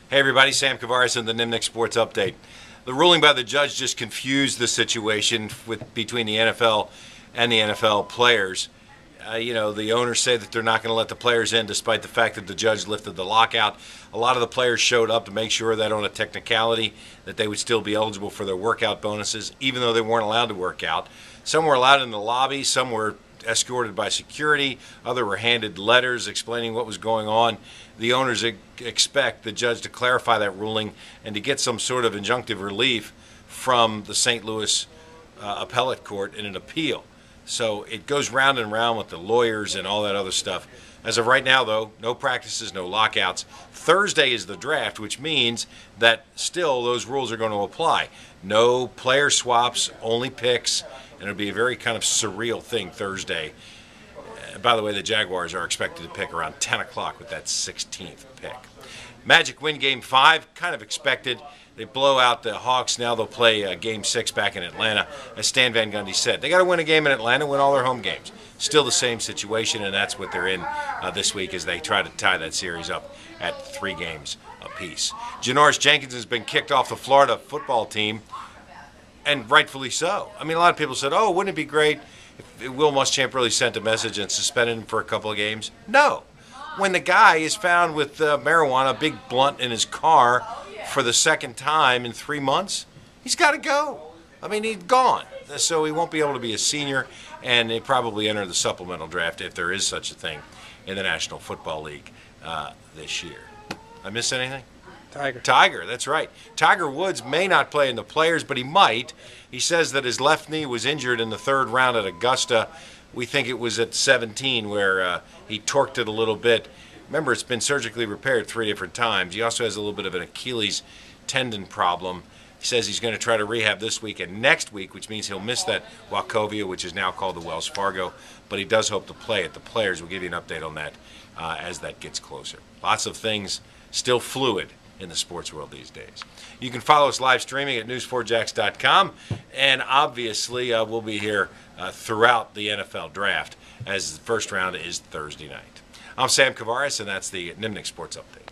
Hey everybody, Sam Kavaris in the Nimnik Sports Update. The ruling by the judge just confused the situation between the NFL and the NFL players. The owners say that they're not going to let the players in despite the fact that the judge lifted the lockout. A lot of the players showed up to make sure that on a technicality that they would still be eligible for their workout bonuses, even though they weren't allowed to work out. Some were allowed in the lobby, some were escorted by security, others were handed letters explaining what was going on. The owners expect the judge to clarify that ruling and to get some sort of injunctive relief from the St. Louis appellate court in an appeal. So it goes round and round with the lawyers and all that other stuff. As of right now, though, no practices, no lockouts. Thursday is the draft, which means that still those rules are going to apply. No player swaps, only picks, and it'll be a very kind of surreal thing Thursday. By the way, the Jaguars are expected to pick around 10 o'clock with that 16th pick. Magic win Game 5, kind of expected. They blow out the Hawks. Now they'll play Game 6 back in Atlanta. As Stan Van Gundy said, they got to win a game in Atlanta, win all their home games. Still the same situation, and that's what they're in this week as they try to tie that series up at 3 games apiece. Janoris Jenkins has been kicked off the Florida football team, and rightfully so. I mean, a lot of people said, oh, wouldn't it be great if Will Muschamp really sent a message and suspended him for a couple of games? No. When the guy is found with marijuana, a big blunt in his car for the second time in 3 months, he's got to go. I mean, he's gone. So he won't be able to be a senior, and they probably enter the supplemental draft if there is such a thing in the National Football League this year. I miss anything? Tiger, that's right. Tiger Woods may not play in the Players, but he might. He says that his left knee was injured in the 3rd round at Augusta. We think it was at 17 where he torqued it a little bit. Remember, it's been surgically repaired 3 different times. He also has a little bit of an Achilles tendon problem. He says he's going to try to rehab this week and next week, which means he'll miss that Wachovia, which is now called the Wells Fargo. But he does hope to play at the Players. We'll give you an update on that as that gets closer. Lots of things still fluid in the sports world these days. You can follow us live streaming at news4jax.com, and obviously we'll be here throughout the NFL draft as the first round is Thursday night. I'm Sam Kavaris, and that's the Nimnik Sports Update.